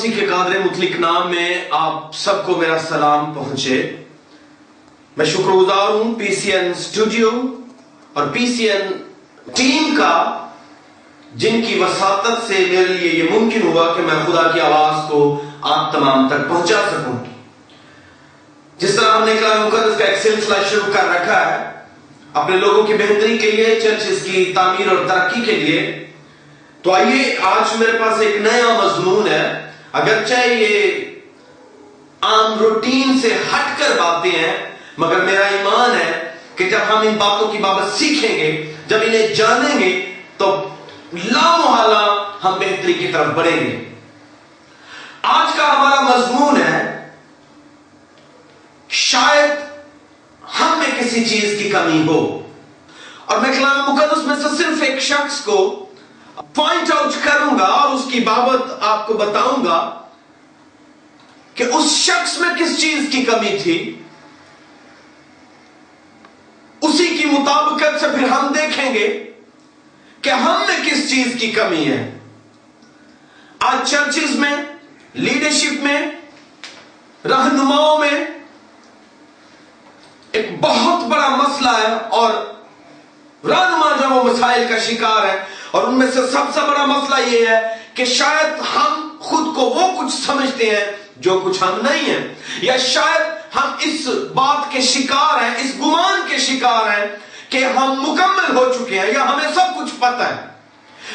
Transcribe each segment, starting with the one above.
مسیح کے قادر مطلق نام میں آپ سب کو میرا سلام پہنچے۔ میں شکر گزار ہوں پی سی این اسٹوڈیو اور پی سی این ٹیم کا، جن کی وساطت سے میرے لیے یہ ممکن ہوا کہ میں خدا کی آواز کو آپ تمام تک پہنچا سکوں۔ جس طرح ہم نے کلام مقدس کا ایک سلسلہ شروع کر رکھا ہے اپنے لوگوں کی بہتری کے لیے، چرچز کی تعمیر اور ترقی کے لیے، تو آئیے آج میرے پاس ایک نیا مضمون ہے۔ اگرچہ یہ عام روٹین سے ہٹ کر باتیں ہیں، مگر میرا ایمان ہے کہ جب ہم ان باتوں کی بابت سیکھیں گے، جب انہیں جانیں گے، تو لامحالہ ہم بہتری کی طرف بڑھیں گے۔ آج کا ہمارا مضمون ہے شاید ہم میں کسی چیز کی کمی ہو، اور میں کلام مقدس میں سے صرف ایک شخص کو پوائنٹ آؤٹ کروں گا اور اس کی بابت آپ کو بتاؤں گا کہ اس شخص میں کس چیز کی کمی تھی۔ اسی کی مطابقت سے پھر ہم دیکھیں گے کہ ہم میں کس چیز کی کمی ہے۔ آج چرچز میں، لیڈرشپ میں، رہنماؤں میں ایک بہت بڑا مسئلہ ہے، اور رہنما جو وہ مسائل کا شکار ہے، اور ان میں سے سب سے بڑا مسئلہ یہ ہے کہ شاید ہم خود کو وہ کچھ سمجھتے ہیں جو کچھ ہم نہیں ہیں، یا شاید ہم اس بات کے شکار ہیں، اس گمان کے شکار ہیں کہ ہم مکمل ہو چکے ہیں، یا ہمیں سب کچھ پتہ ہے۔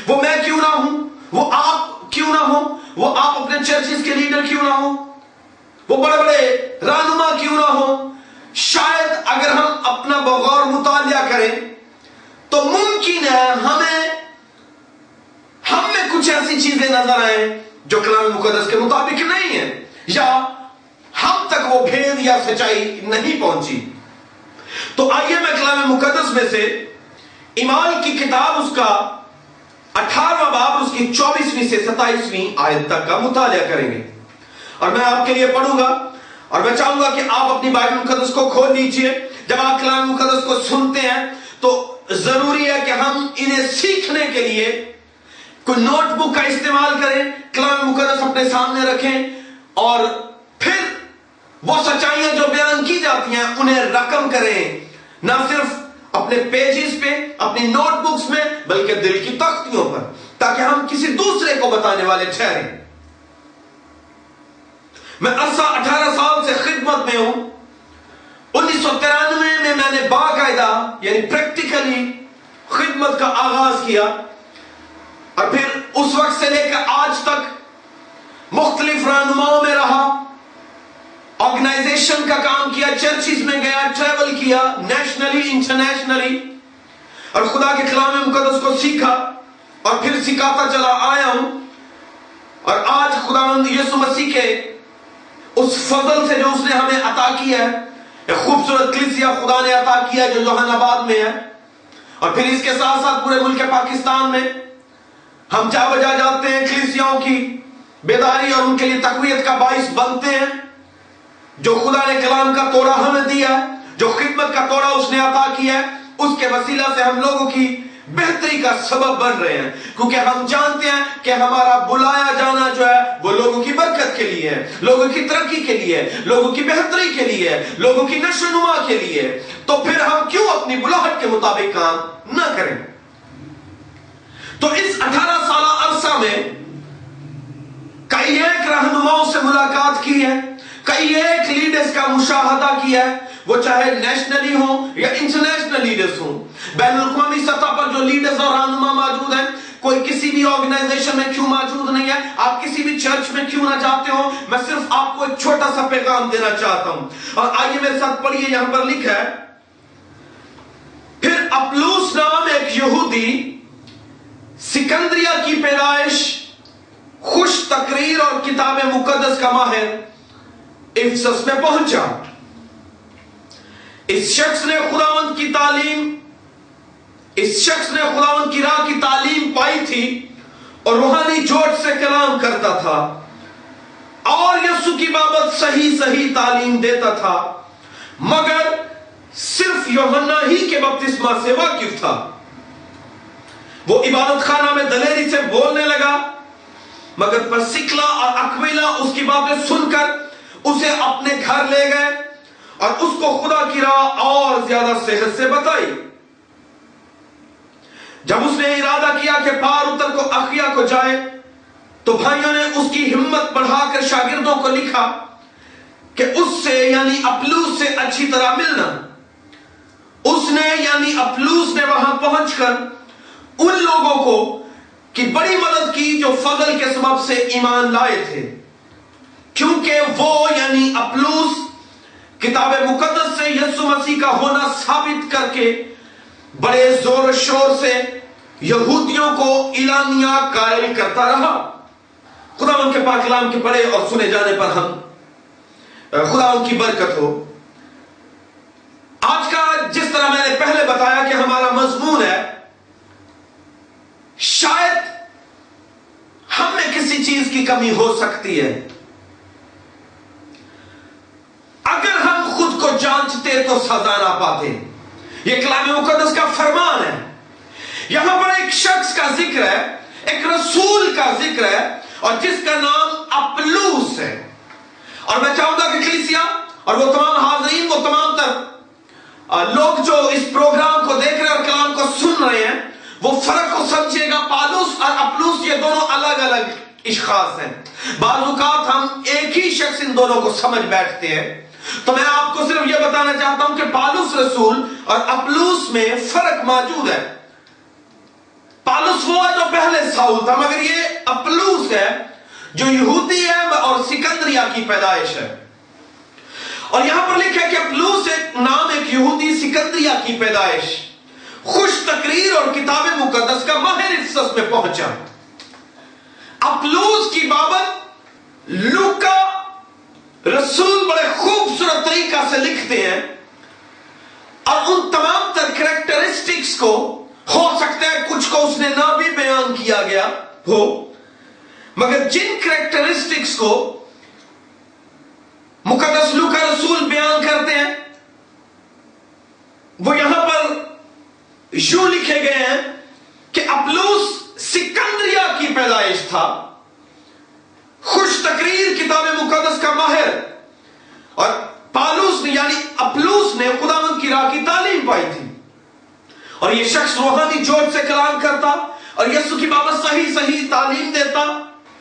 وہ میں کیوں نہ ہوں، وہ آپ کیوں نہ ہوں، وہ آپ اپنے چرچز کے لیڈر کیوں نہ ہوں، وہ بڑے بڑے رہنما کیوں نہ ہوں، شاید اگر ہم اپنا بغور مطالعہ کریں تو ممکن ہے ہم میں کچھ ایسی چیزیں نظر آئیں جو کلام مقدس کے مطابق نہیں ہیں، یا ہم تک وہ بھید یا سچائی نہیں پہنچی۔ تو آئیے میں کلام مقدس میں سے اعمال کی کتاب اس کا 18واں باب، اس کی 24ویں سے 27ویں آیت تک کا مطالعہ کریں گے، اور میں آپ کے لیے پڑھوں گا، اور میں چاہوں گا کہ آپ اپنی بائبل مقدس کو کھول لیجئے۔ جب آپ کلام مقدس کو سنتے ہیں تو ضروری ہے کہ ہم انہیں سیکھنے کے لیے کوئی نوٹ بک کا استعمال کریں، کلام مقدس اپنے سامنے رکھیں، اور پھر وہ سچائیاں جو بیان کی جاتی ہیں انہیں رقم کریں، نہ صرف اپنے پیجز پہ، اپنی نوٹ بکس میں، بلکہ دل کی تختیوں پر، تاکہ ہم کسی دوسرے کو بتانے والے ٹھہریں۔ میں عرصہ 18 سال سے خدمت میں ہوں۔ 1993 میں نے باقاعدہ یعنی پریکٹیکلی خدمت کا آغاز کیا، اور پھر اس وقت سے لے کر آج تک مختلف رہنماؤں میں رہا، آرگنائزیشن کا کام کیا، چرچز میں گیا، ٹریول کیا، نیشنلی انٹرنیشنلی، اور خدا کے کلام مقدس کو سیکھا، اور پھر سکھاتا چلا آیا ہوں۔ اور آج خداوند یسوع مسیح کے اس فضل سے جو اس نے ہمیں عطا کیا ہے، ایک خوبصورت کلیسیا خدا نے عطا کیا ہے جو جوہان آباد میں ہے، اور پھر اس کے ساتھ ساتھ پورے ملک پاکستان میں ہم جا بجا جاتے ہیں، کلیسیاؤں کی بیداری اور ان کے لیے تقویت کا باعث بنتے ہیں۔ جو خدا نے کلام کا توڑا ہمیں دیا ہے، جو خدمت کا توڑا اس نے عطا کیا ہے، اس کے وسیلہ سے ہم لوگوں کی بہتری کا سبب بن رہے ہیں، کیونکہ ہم جانتے ہیں کہ ہمارا بلایا جانا جو ہے وہ لوگوں کی برکت کے لیے ہے، لوگوں کی ترقی کے لیے، لوگوں کی بہتری کے لیے، لوگوں کی نشو و نما کے لیے۔ تو پھر ہم کیوں اپنی بلاہٹ کے مطابق کام نہ کریں؟ تو اس 18 سالہ عرصہ میں کئی ایک رہنماؤں سے ملاقات کی ہے، کئی ایک لیڈرز کا مشاہدہ کیا ہے، وہ چاہے نیشنلی ہوں یا انٹرنیشنل لیڈرز ہوں، بین الاقوامی سطح پر جو لیڈرز اور رہنما موجود ہیں، کوئی کسی بھی آرگنائزیشن میں کیوں موجود نہیں ہے، آپ کسی بھی چرچ میں کیوں نہ جاتے ہو، میں صرف آپ کو ایک چھوٹا سا پیغام دینا چاہتا ہوں۔ اور آئیے میرے ساتھ پڑھیے، یہاں پر لکھا ہے، پھر اپلوس نام ایک یہودی سکندریہ کی پیدائش، خوش تقریر اور کتاب مقدس کا ماہر افسس میں پہنچا۔ اس شخص نے خداوند کی راہ کی تعلیم پائی تھی، اور روحانی جوش سے کلام کرتا تھا، اور یسوع کی بابت صحیح تعلیم دیتا تھا، مگر صرف یوحنا ہی کے بپتسمہ سے واقف تھا۔ وہ عبادت خانہ میں دلیری سے بولنے لگا، مگر پرسکلا اور اکویلا اس کی باتیں سن کر اسے اپنے گھر لے گئے اور اس کو خدا کی راہ اور زیادہ صحت سے بتائی۔ جب اس نے ارادہ کیا کہ پار اتر کو اخیا کو جائے تو بھائیوں نے اس کی ہمت بڑھا کر شاگردوں کو لکھا کہ اس سے یعنی اپلوس سے اچھی طرح ملنا۔ اس نے یعنی اپلوس نے وہاں پہنچ کر ان لوگوں کو کی بڑی مدد کی جو فضل کے سبب سے ایمان لائے تھے، کیونکہ وہ یعنی اپلوس کتاب مقدس سے یسوع مسیح کا ہونا ثابت کر کے بڑے زور و شور سے یہودیوں کو اعلانیہ قائل کرتا رہا۔ خدا ان کے پاک کلام کے پڑھے اور سنے جانے پر ہم خدا ان کی برکت ہو۔ آج کا جس طرح میں نے پہلے بتایا کہ ہمارا مضمون ہے، شاید ہم میں کسی چیز کی کمی ہو سکتی ہے۔ اگر ہم خود کو جانچتے تو سزا نہ پاتے، یہ کلام مقدس کا فرمان ہے۔ یہاں پر ایک شخص کا ذکر ہے، ایک رسول کا ذکر ہے، اور جس کا نام اپلوس ہے۔ اور میں چاہوں گا کہ کلیسیا اور وہ تمام حاضرین، وہ تمام تر لوگ جو اس پروگرام کو دیکھ رہے اور کلام کو سن رہے ہیں، وہ فرق کو سمجھے گا۔ پالوس اور اپلوس یہ دونوں الگ الگ اشخاص ہیں۔ بعض اوقات ہم ایک ہی شخص ان دونوں کو سمجھ بیٹھتے ہیں، تو میں آپ کو صرف یہ بتانا چاہتا ہوں کہ پالوس رسول اور اپلوس میں فرق موجود ہے۔ پالوس وہ ہے جو پہلے ساؤل تھا، مگر یہ اپلوس ہے جو یہودی ہے اور سکندریہ کی پیدائش ہے۔ اور یہاں پر لکھا ہے کہ اپلوس ایک نام، ایک یہودی، سکندریہ کی پیدائش، خوش تقریر اور کتاب مقدس کا ماہر اس میں پہنچا۔ اپلوس کی بابت لوکا رسول بڑے خوبصورت طریقہ سے لکھتے ہیں، اور ان تمام تر کریکٹرسٹکس کو ہو سکتا ہے کچھ کو اس نے نہ بھی بیان کیا گیا ہو، مگر جن کریکٹرسٹکس کو مقدس لوکا رسول بیان کرتے ہیں وہ یہاں پر یوں لکھے گئے ہیں کہ اپلوس سکندریہ کی پیدائش تھا، خوش تقریر کتاب مقدس کا ماہر، اور پالوس نے یعنی اپلوس نے خداوند کی راہ کی تعلیم پائی تھی، اور یہ شخص روحانی جوش سے کلام کرتا اور یسوع کی بابت صحیح تعلیم دیتا،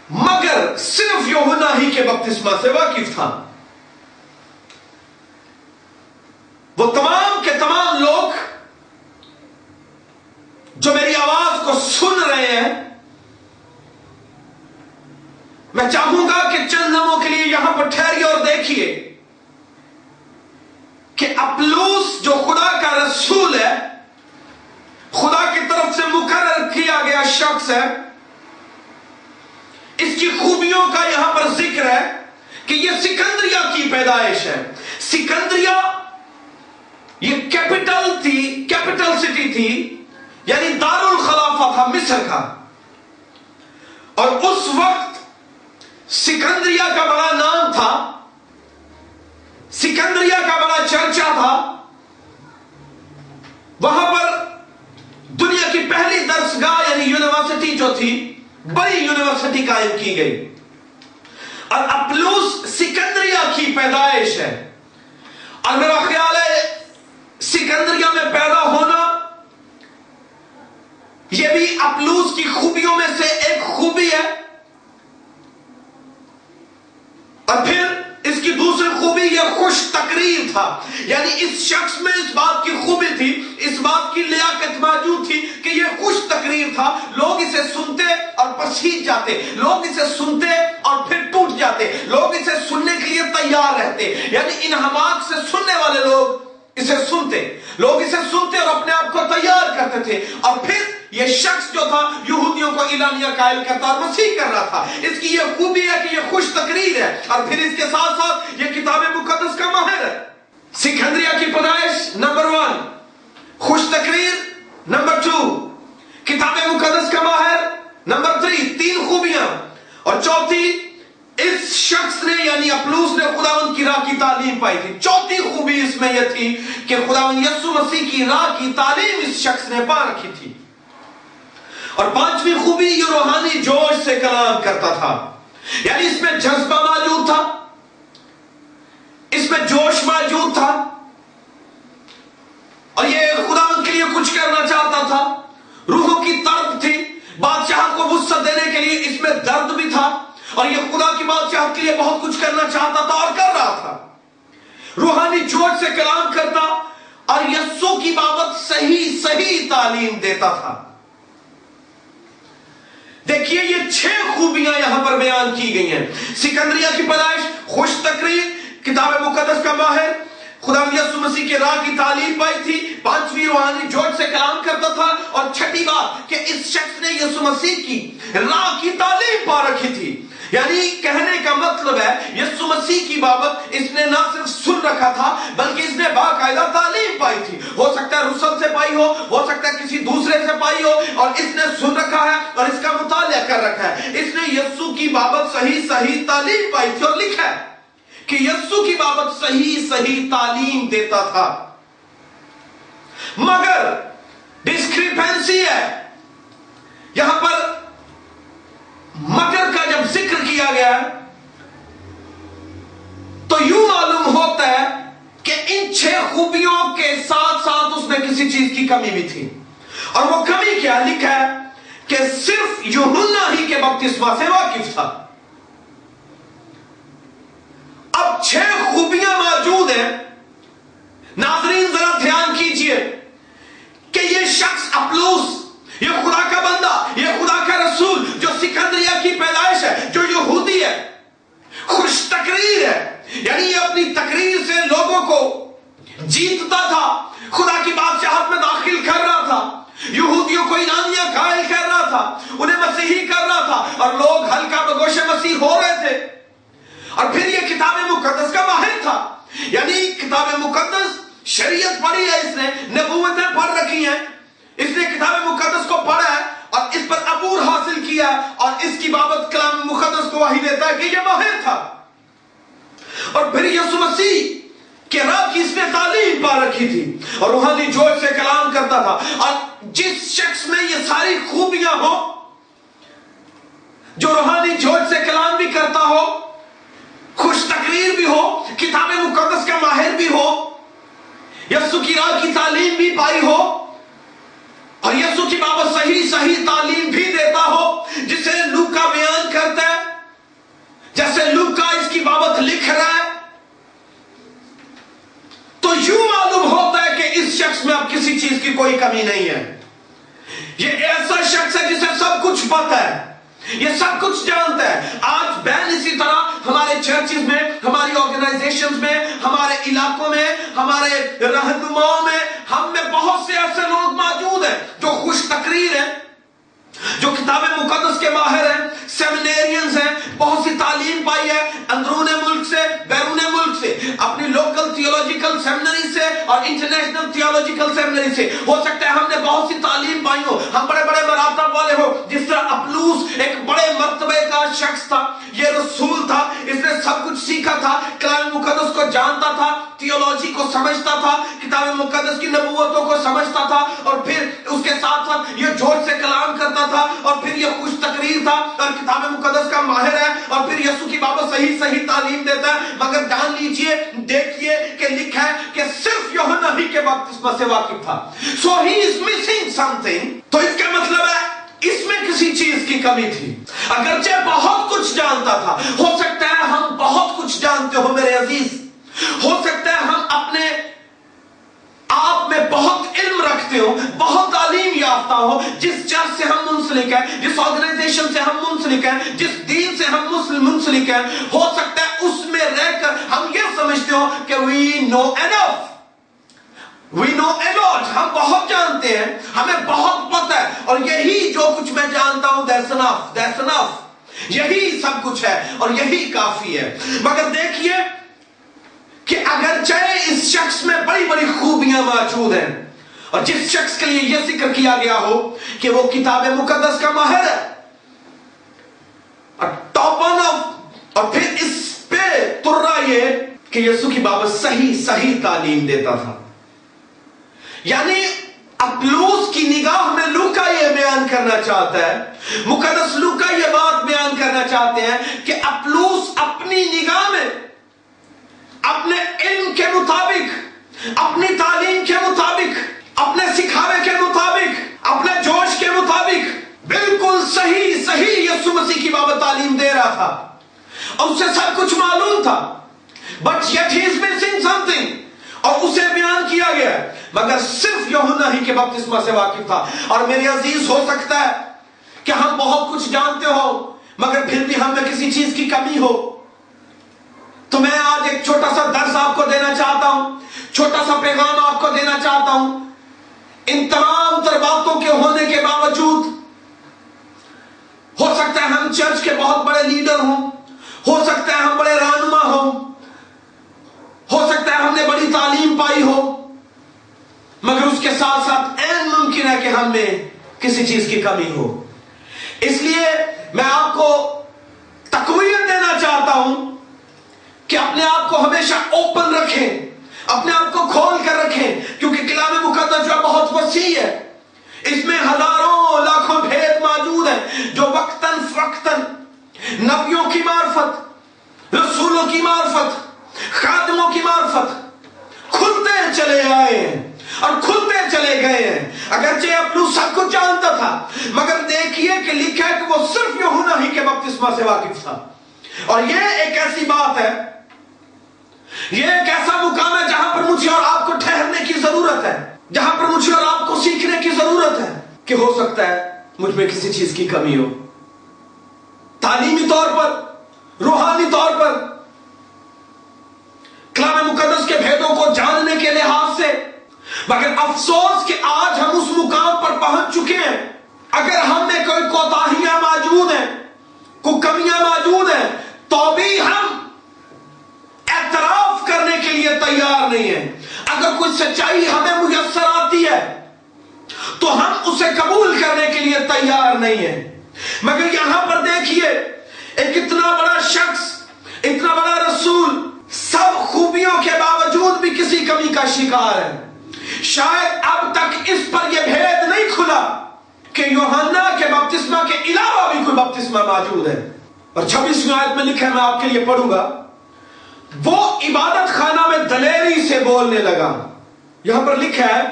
مگر صرف یوحنا ہی کے بپتسمہ سے واقف تھا۔ وہ تمام کے تمام لوگ جو میری آواز کو سن رہے ہیں، میں چاہوں گا کہ چند لمحوں کے لیے یہاں پر ٹھہریے اور دیکھیے کہ اپلوس جو خدا کا رسول ہے، خدا کی طرف سے مقرر کیا گیا شخص ہے، اس کی خوبیوں کا یہاں پر ذکر ہے کہ یہ سکندریہ کی پیدائش ہے۔ سکندریہ یہ کیپٹل سٹی تھی، یعنی دار الخلافہ تھا مصر کا، اور اس وقت سکندریہ کا بڑا نام تھا، سکندریہ کا بڑا چرچا تھا۔ وہاں پر دنیا کی پہلی درسگاہ یعنی یونیورسٹی جو تھی، بڑی یونیورسٹی قائم کی گئی، اور اپلوس سکندریہ کی پیدائش ہے۔ اور میرا خیال ہے سکندریہ میں پیدا ہونا یہ بھی اپلوس کی خوبیوں میں سے ایک خوبی ہے۔ اور پھر اس کی دوسری خوبی یہ خوش تقریر تھا، یعنی اس شخص میں اس بات کی خوبی تھی، اس بات کی لیاقت موجود تھی کہ یہ خوش تقریر تھا۔ لوگ اسے سنتے اور پسیج جاتے، لوگ اسے سنتے اور پھر ٹوٹ جاتے، لوگ اسے سننے کے لیے تیار رہتے، یعنی ان حماق سے سننے والے لوگ اسے سنتے، لوگ اسے سنتے اور اپنے آپ کو تیار کرتے تھے، اور پھر یہ شخص جو تھا یہودیوں کو اعلانیہ قائل کرتا اور مسیح کر رہا تھا۔ اس کی یہ خوبی ہے کہ یہ خوش تقریر ہے، اور پھر اس کے ساتھ ساتھ یہ کتاب مقدس کا ماہر ہے۔ سکندریہ کی پیدائش نمبر 1، خوش تقریر نمبر 2، کتاب مقدس کا ماہر نمبر 3، 3 خوبیاں، اور چوتھی اس شخص نے یعنی اپلوس نے خداوند کی راہ کی تعلیم پائی تھی۔ چوتھی خوبی اس میں یہ تھی کہ خداوند یسوع مسیح کی راہ کی تعلیم اس شخص نے پا رکھی تھی۔ اور پانچویں خوبی یہ روحانی جوش سے کلام کرتا تھا، یعنی اس میں جذبہ موجود تھا، اس میں جوش موجود تھا، اور یہ خداوند کے لیے کچھ کرنا چاہتا تھا، روحوں کی طرب تھی، بادشاہ کو وسعت دینے کے لیے اس میں درد بھی تھا، اور یہ خدا کی بادشاہ کے لیے بہت کچھ کرنا چاہتا تھا اور کر رہا تھا، روحانی جوش سے کلام کرتا اور یسوع کی بابت صحیح تعلیم دیتا تھا۔ دیکھیے یہ 6 خوبیاں یہاں پر بیان کی گئی ہیں۔ سکندریہ کی پیدائش، خوش تقریر، کتاب مقدس کا ماہر، خدا یسوع مسیح کے راہ کی تعلیم پائی تھی، 5ویں روحانی جوش سے کلام کرتا تھا، اور 6ٹھی بات کہ اس شخص نے یسوع مسیح کی راہ کی تعلیم پا رکھی تھی۔ یعنی کہنے کا مطلب ہے یسوع مسیح کی بابت اس نے نہ صرف سن رکھا تھا بلکہ اس نے باقاعدہ تعلیم پائی تھی۔ ہو سکتا ہے رسل سے پائی ہو سکتا ہے کسی دوسرے سے پائی ہو، اور اس نے سن رکھا ہے اور اس کا مطالعہ کر رکھا ہے۔ اس نے یسوع کی بابت صحیح تعلیم پائی تھی، اور لکھا ہے کہ یسوع کی بابت صحیح تعلیم دیتا تھا۔ مگر ڈسکریپنسی ہے یہاں پر، مگر کا جب ذکر کیا گیا ہے تو یوں معلوم ہوتا ہے کہ ان 6 خوبیوں کے ساتھ ساتھ اس میں کسی چیز کی کمی بھی تھی، اور وہ کمی کیا؟ لکھا ہے کہ صرف یوحنا ہی کے بپتسمہ سے واقف تھا۔ اب 6 خوبیاں موجود ہیں، ناظرین ذرا دھیان کیجئے کہ یہ شخص اپلوس، یہ خدا کا بندہ، یہ خدا کا رسول جو سکندریہ کی پیدائش ہے، جو یہودی ہے، خوش تقریر ہے، یعنی یہ اپنی تقریر سے لوگوں کو جیتتا تھا، خدا کی بادشاہت میں داخل کر رہا تھا، یہودیوں کو ایرانیہ قائل کر رہا تھا، انہیں مسیحی کر رہا تھا، اور لوگ ہلکا بگوش مسیح ہو رہے تھے۔ اور پھر یہ کتاب مقدس کا ماہر تھا، یعنی کتاب مقدس، شریعت پڑھی ہے اس نے، نبوتیں پڑھ رکھی ہیں، اس نے کتاب مقدس کو پڑھا ہے اور اس پر عبور حاصل کیا ہے، اور اس کی بابت کلام مقدس کو وحی دیتا ہے کہ یہ ماہر تھا۔ اور پھر یسوع مسیح کے راہ کی اس نے تعلیم پا رکھی تھی، اور روحانی جوش سے کلام کرتا تھا۔ اور جس شخص میں یہ ساری خوبیاں ہو، جو روحانی جوش سے کلام بھی کرتا ہو، خوش تقریر بھی ہو، کتاب مقدس کا ماہر بھی ہو، یسوع کی راہ کی تعلیم بھی پائی ہو، اور یسوع کی بابت صحیح تعلیم بھی دیتا ہو، جسے لوکا بیان کرتا ہے، جیسے لوکا اس کی بابت لکھ رہا ہے، تو یوں معلوم ہوتا ہے کہ اس شخص میں اب کسی چیز کی کوئی کمی نہیں ہے۔ یہ ایسا شخص ہے جسے سب کچھ پتہ ہے، یہ سب کچھ جانتا ہے۔ آج بہن اسی طرح ہمارے چرچز میں، ہماری آرگنائزیشنز میں، ہمارے علاقوں میں، ہمارے رہنماؤں میں، ہم میں بہت سے ایسے لوگ موجود ہیں جو خوش تقریر ہیں، جو کتاب مقدس کے ماہر ہیں، سیمینیرینز ہیں، بہت سی تعلیم پائی ہے، اندرون ملک سے، بیرون ملک سے، اپنی لوکل تھیولوجیکل سیمنری سے اور انٹرنیشنل تھیولوجیکل سیمنری سے۔ ہو سکتا ہے ہم نے بہت سی تعلیم پائی ہو، ہم بڑے بڑے مراتب والے ہو، جس طرح اپلوس ایک بڑے مرتبے کا شخص تھا، یہ رسول تھا، اس نے سب کچھ سیکھا تھا، کلام مقدس کو جانتا تھا، تھیولوجی کو سمجھتا تھا، کتاب مقدس کی نبوتوں کو سمجھتا تھا، اور پھر اس کے ساتھ ساتھ یہ جوش سے کلام کرتا تھا، اور پھر یہ خوش تقریر تھا، اور کتاب مقدس کا ماہر ہے، اور پھر یسوع کی بابت صحیح تعلیم دیتا ہے۔ مگر جان لیجئے، دیکھیے کہ لکھا ہے کہ صرف یوحنا ہی کے بپتسمہ سے واقف تھا۔ So he is missing something۔ تو اس کا مطلب ہے اس میں کسی چیز کی کمی تھی، اگرچہ بہت کچھ جانتا تھا۔ ہو سکتا ہے ہم بہت کچھ جانتے ہو میرے عزیز، ہو سکتا ہے ہم اپنے آپ میں بہت علم رکھتے ہو، بہت تعلیم یافتہ ہو، جس چرچ سے ہم منسلک ہیں، جس آرگنائزیشن سے ہم منسلک ہیں، جس دین سے ہم منسلک ہیں، ہو سکتا ہے اس میں رہ کر ہم یہ سمجھتے ہو کہ we know enough، we know a lot، ہم بہت جانتے ہیں، ہمیں بہت پتہ ہے، اور یہی جو کچھ میں جانتا ہوں that's enough، یہی سب کچھ ہے اور یہی کافی ہے۔ مگر دیکھیے کہ اگرچہ اس شخص میں بڑی بڑی خوبیاں موجود ہیں، اور جس شخص کے لیے یہ ذکر کیا گیا ہو کہ وہ کتاب مقدس کا ماہر ہے، اور پھر اس پہ ترا یہ کہ یسوع کی بابت صحیح تعلیم دیتا تھا، یعنی اپلوس کی نگاہ میں لوکا یہ بیان کرنا چاہتا ہے، مقدس لوکا یہ بات بیان کرنا چاہتے ہیں کہ اپلوس اپنی نگاہ میں اپنے علم کے مطابق، اپنی تعلیم کے مطابق، اپنے سکھاوے کے مطابق، اپنے جوش کے مطابق بالکل صحیح یسوع مسیح کی بابت تعلیم دے رہا تھا اور اسے سب کچھ معلوم تھا، but yet he is missing something، اور اسے بیان کیا گیا مگر صرف یوحنا ہی کے بپتسمہ سے واقف تھا۔ اور میرے عزیز، ہو سکتا ہے کہ ہم بہت کچھ جانتے ہو مگر پھر بھی ہم میں کسی چیز کی کمی ہو، تو میں آج ایک چھوٹا سا درس آپ کو دینا چاہتا ہوں، چھوٹا سا پیغام آپ کو دینا چاہتا ہوں۔ ان تمام تر باتوں کے ہونے کے باوجود ہو سکتا ہے ہم چرچ کے بہت بڑے لیڈر ہوں، ہو سکتا ہے ہم بڑے رہنما ہوں، ہو سکتا ہے ہم نے بڑی تعلیم پائی ہو، مگر اس کے ساتھ ساتھ عین ممکن ہے کہ ہم میں کسی چیز کی کمی ہو۔ اس لیے میں آپ کو تقویت دینا چاہتا ہوں کہ اپنے آپ کو ہمیشہ اوپن رکھیں، اپنے آپ کو کھول کر رکھیں، کیونکہ کلام مقدس جو بہت وسیع ہے، اس میں ہزاروں لاکھوں بھید موجود ہیں جو وقتاً فوقتاً نبیوں کی معرفت، رسولوں کی معرفت، خادموں کی معرفت کھلتے چلے آئے ہیں اور کھلتے چلے گئے ہیں۔ اگرچہ اپلوس سب کچھ جانتا تھا مگر دیکھیے کہ لکھا ہے کہ وہ صرف یوحنا ہی کے بپتسمہ سے واقف تھا، اور یہ ایک ایسی بات ہے، یہ ایک ایسا مقام ہے جہاں پر مجھے اور آپ کو ٹھہرنے کی ضرورت ہے، جہاں پر مجھے اور آپ کو سیکھنے کی ضرورت ہے کہ ہو سکتا ہے مجھ میں کسی چیز کی کمی ہو، تعلیمی طور پر، روحانی طور پر، کلام مقدس کے بھیدوں کو جاننے کے لحاظ سے، مگر افسوس کہ آج ہم اس مقام پر پہنچ چکے ہیں، اگر ہم میں کوئی کوتاہیاں موجود ہیں، کوئی کمیاں موجود ہیں، تو بھی ہم اعتراف کرنے کے لیے تیار نہیں ہیں۔ اگر کوئی سچائی ہمیں میسر آتی ہے تو ہم اسے قبول کرنے کے لیے تیار نہیں ہیں۔ مگر یہاں پر دیکھیے، ایک اتنا بڑا شخص، اتنا بڑا رسول، سب خوبیوں کے باوجود بھی کسی کمی کا شکار ہے۔ شاید اب تک اس پر یہ بھید نہیں کھلا کہ یوحنا کے بپتسمہ کے علاوہ بھی کوئی بپتسمہ موجود ہے۔ اور 26ویں آیت میں لکھا ہے، میں آپ کے لیے پڑھوں گا، وہ عبادت خانہ میں دلیری سے بولنے لگا۔ یہاں پر لکھا ہے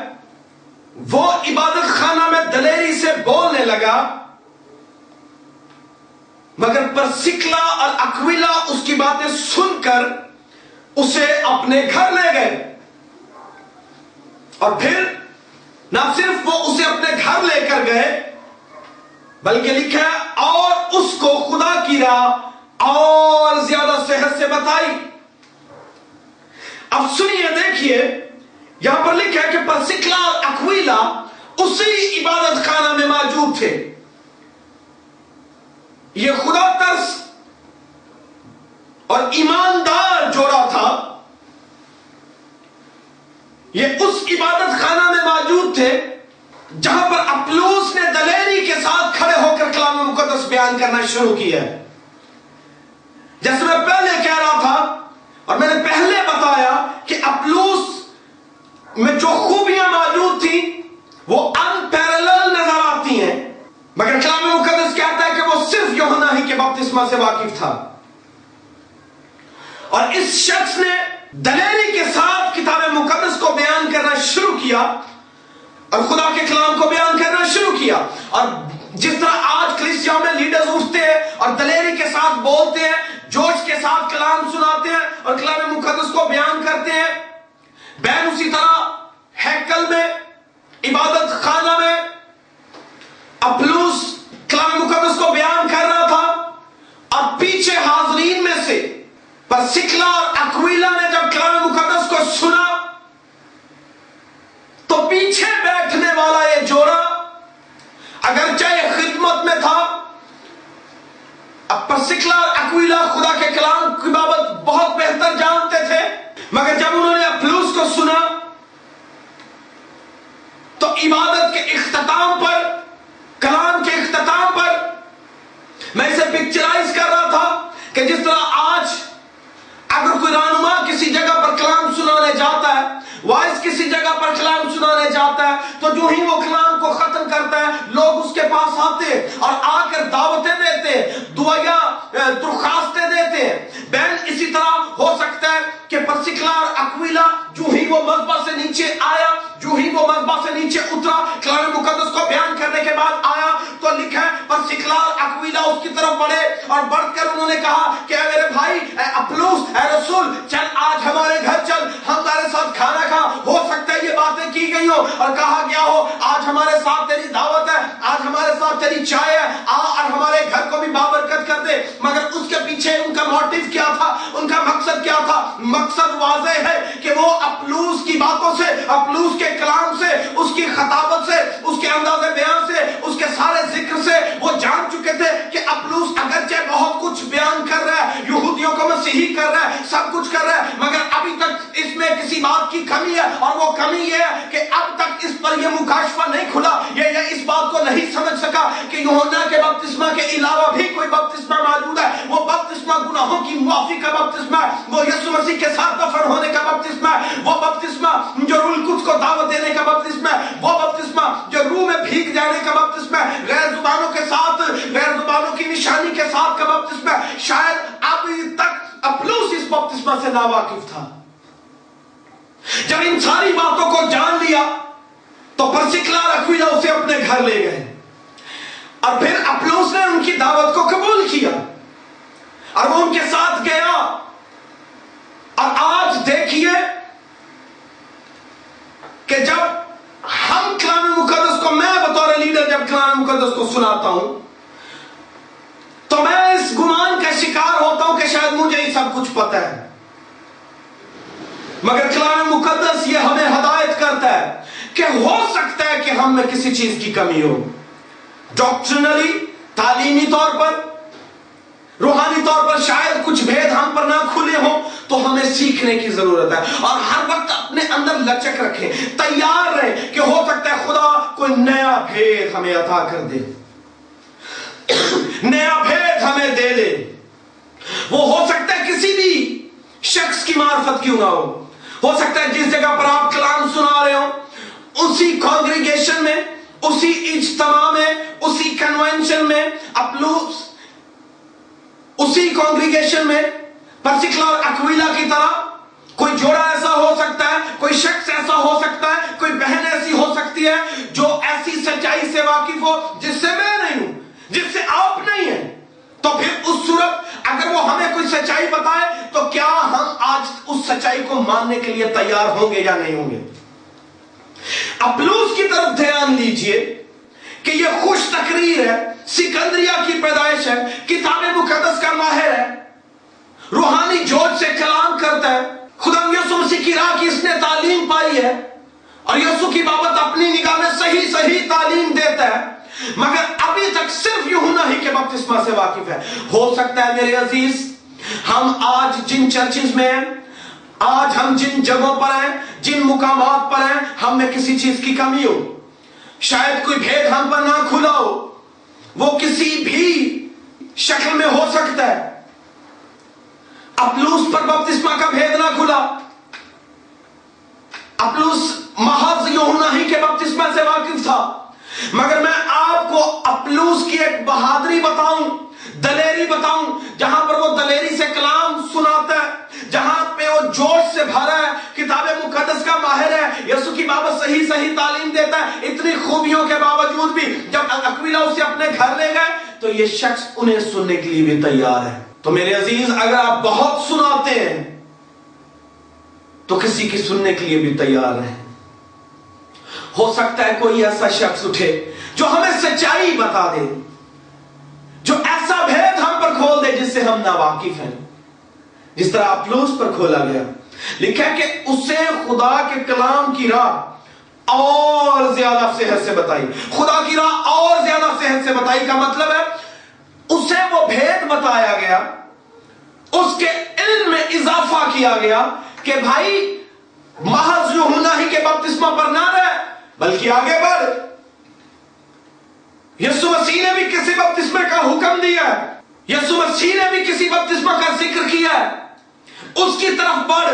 وہ عبادت خانہ میں دلیری سے بولنے لگا، مگر پرسکلا اور اکویلا اس کی باتیں سن کر اسے اپنے گھر لے گئے، اور پھر نہ صرف وہ اسے اپنے گھر لے کر گئے بلکہ لکھا ہے اور اس کو خدا کی راہ اور زیادہ صحت سے بتائی۔ اب سنیے، دیکھیے یہاں پر لکھا ہے کہ پرسکلا اور اکویلا اسی عبادت خانہ میں موجود تھے۔ یہ خدا ترس اور ایماندار جوڑا تھا، یہ اس عبادت خانہ میں موجود تھے جہاں پر اپلوس نے دلیری کے ساتھ کھڑے ہو کر کلام مقدس بیان کرنا شروع کیا ہے۔ جیسے میں پہلے کہہ رہا تھا اور میں نے پہلے بتایا کہ اپلوس میں جو خوبیاں موجود تھیں وہ انپیرلل نظر آتی ہیں، مگر کلام مقدس کہتا ہے کہ وہ صرف یوحنا ہی کے بپتسمہ سے واقف تھا، اور اس شخص نے دلیری کے ساتھ کتاب مقدس کو بیان کرنا شروع کیا اور خدا کے کلام کو بیان کرنا شروع کیا۔ اور جس طرح آج کلیسیوں میں لیڈرز اٹھتے ہیں اور دلیری کے ساتھ بولتے ہیں، جوش کے ساتھ کلام سناتے ہیں اور کلام مقدس کو بیان کرتے ہیں، بہن اسی طرح ہیکل میں، عبادت خانہ میں اپلوس کلام مقدس کو بیان کر رہا تھا، اور پیچھے حاضرین میں سے پرسکلا اور اکویلا نے جب کلام مقدس کو سنا تو پیچھے بیٹھنے والا یہ جوڑا اگرچہ یہ خدمت میں تھا، اب پرسکلا اور اکویلا خدا کے کلام کی بابت بہت بہتر جانتے تھے، مگر جب انہوں نے اپلوس کو سنا تو عبادت کے اختتام پر، کلام کے اختتام پر، میں اسے پکچرائز کر رہا تھا کہ جس طرح آج اگر کوئی رہنما کسی جگہ پر کلام سنانے جاتا ہے، وائس کسی جگہ پر کلام سنانے جاتا ہے تو جو ہی وہ کلام کو ختم کرتا ہے لوگ اس کے پاس آتے اور آ کر دعوتیں دیتے، دعائیں درخواستیں دیتے۔ بہن اسی طرح ہو سکتا ہے کہ پرسکلا اور اکویلا جو ہی وہ مذبح سے نیچے آیا، جو ہی وہ مذبح سے نیچے اترا، کلام مقدس کو بیان کرنے کے بعد آیا تو لکھا ہے پرسکلا اور اکویلا اس کی طرف بڑھے اور بڑھ کر انہوں نے کہا کہ اے میرے بھائی، اے اپلوس، اے رسول، چل آج ہمارے گھر چل، ہم تیرے ساتھ کھانا کھا۔ ہو سکتا ہے یہ باتیں کی گئی ہو اور کہا گیا ہو آج ہمارے ساتھ تیری دعوت ہے، آج ہمارے ساتھ تیری چائے ہے، آ اور ہمارے گھر کو بھی بابرکت کر دے۔ مگر اس کے پیچھے ان کا موٹیو کیا تھا، ان کا مقصد کیا تھا؟ مقصد واضح ہے کہ وہ اپلوس کی باتوں سے، اپلوس کے کلام سے، اس کی خطابت سے، اس کے انداز بیان سے، اس کے سارے ذکر سے وہ جان چکے تھے کہ اپلوس اگرچہ بہت کچھ بیان کر رہا ہے، یہودیوں کو مسیحی کر رہا ہے، سب کچھ کر رہا ہے، مگر ابھی تک اس میں کسی بات کی کمی ہے، اور وہ کمی یہ ہے کہ اب تک اس پر یہ مکاشفہ نہیں کھلا، یہ اس بات کو نہیں سمجھ سکا کہ یوحنا کے بپتسمہ کے علاوہ بھی کوئی بپتسمہ موجود ہے۔ وہ بپتسمہ گناہوں کی معافی کا بپتسمہ ہے، وہ یسوع مسیح کے ساتھ دفن ہونے کا بپتسمہ ہے، وہ بپتسمہ جو روح القدس کو دعوت دینے کا بپتسمہ ہے، وہ بپتسمہ جو روح میں بھیگ جانے کا بپتسمہ ہے، غیر زبانوں کے ساتھ، غیر زبانوں کی نشانی کے ساتھ کا بپتسمہ ہے۔ شاید ابھی تک اپلوس اس بپتسمہ سے ناواقف تھا۔ جب ان ساری باتوں کو جان لیا تو پرسکلا اور اکویلا اسے اپنے گھر لے گئے اور پھر اپلوس نے ان کی دعوت کو قبول کیا اور وہ ان کے ساتھ گیا۔ اور آج دیکھیے کہ جب ہم کلام مقدس کو، میں بطور لیڈر جب کلام مقدس کو سناتا ہوں تو میں اس گمان کا شکار ہوتا ہوں کہ شاید مجھے ہی سب کچھ پتہ ہے، مگر کلام مقدس یہ ہمیں ہدایت کرتا ہے کہ ہو سکتا ہے کہ ہم میں کسی چیز کی کمی ہو، ڈاکٹرنلی، تعلیمی طور پر، روحانی طور پر شاید کچھ بھید ہم پر نہ کھلے ہوں تو ہمیں سیکھنے کی ضرورت ہے، اور ہر وقت اپنے اندر لچک رکھیں، تیار رہیں کہ ہو سکتا ہے خدا کوئی نیا بھید ہمیں عطا کر دے، نیا بھید ہمیں دے دے۔ وہ ہو سکتا ہے کسی بھی شخص کی معرفت کیوں نہ ہو سکتا ہے جس جگہ پر آپ کلام سنا رہے ہو، اسی کانگریگیشن میں، اسی اجتماع میں، اسی کنونشن میں، اپلوس اسی کانگریگیشن میں پرسکلا اور اکویلا کی طرح کوئی جوڑا ایسا ہو سکتا ہے، کوئی شخص ایسا ہو سکتا ہے، کوئی بہن ایسی ہو سکتی ہے جو ایسی سچائی سے واقف ہو جس سے میں نہیں ہوں، جس سے آپ نہیں ہیں۔ تو پھر اس صورت اگر وہ ہمیں کوئی سچائی بتائے تو کیا ہم آج اس سچائی کو ماننے کے لیے تیار ہوں گے یا نہیں ہوں گے؟ اپلوس کی طرف دھیان دیجئے کہ یہ خوش تقریر ہے، سکندریہ کی پیدائش ہے، کتاب مقدس کا ماہر ہے، روحانی جوش سے کلام کرتا ہے، خدا یسوع مسیح کی راہ کی اس نے تعلیم پائی ہے اور یسوع کی بابت اپنی نگاہ میں صحیح تعلیم دیتا ہے، مگر ابھی تک صرف یوحنا ہی کے بپتسمہ سے واقف ہے۔ ہو سکتا ہے میرے عزیز ہم آج جن چرچز میں ہیں، آج ہم جن جگہوں پر ہیں، جن مقامات پر ہیں، ہم میں کسی چیز کی کمی ہو، شاید کوئی بھید ہم پر نہ کھلا ہو، وہ کسی بھی شکل میں ہو سکتا ہے۔ اپلوس پر بپتسمہ کا بھید نہ کھلا، اپلوس محض یوحنا ہی کے بپتسمہ سے واقف تھا، مگر میں آپ کو اپلوس کی ایک بہادری بتاؤں، دلیری بتاؤں، جہاں پر وہ دلیری سے کلام سناتا ہے، جہاں پہ وہ جوش سے بھرا ہے، کتاب مقدس کا ماہر ہے، یسوع کی بابت صحیح تعلیم دیتا ہے، اتنی خوبیوں کے باوجود بھی جب اکویلا اسے اپنے گھر لے گئے تو یہ شخص انہیں سننے کے لیے بھی تیار ہے۔ تو میرے عزیز اگر آپ بہت سناتے ہیں تو کسی کی سننے کے لیے بھی تیار ہیں۔ ہو سکتا ہے کوئی ایسا شخص اٹھے جو ہمیں سچائی بتا دے، جو ایسا بھید ہم پر کھول دے جس سے ہم ناواقف ہیں، جس طرح اپلوس پر کھولا گیا۔ لکھا ہے کہ اسے خدا کے کلام کی راہ اور زیادہ صحت سے بتائی، خدا کی راہ اور زیادہ صحت سے بتائی کا مطلب ہے اسے وہ بھید بتایا گیا، اس کے علم میں اضافہ کیا گیا کہ بھائی محض یوحنا ہی کے بپتسمہ پر نہ رہ بلکہ آگے بڑھ۔ یسوع مسیح نے بھی کسی بپتسمے کا حکم دیا ہے، یسوع مسیح نے بھی کسی بپتسمہ کا ذکر کیا ہے، اس کی طرف بڑھ،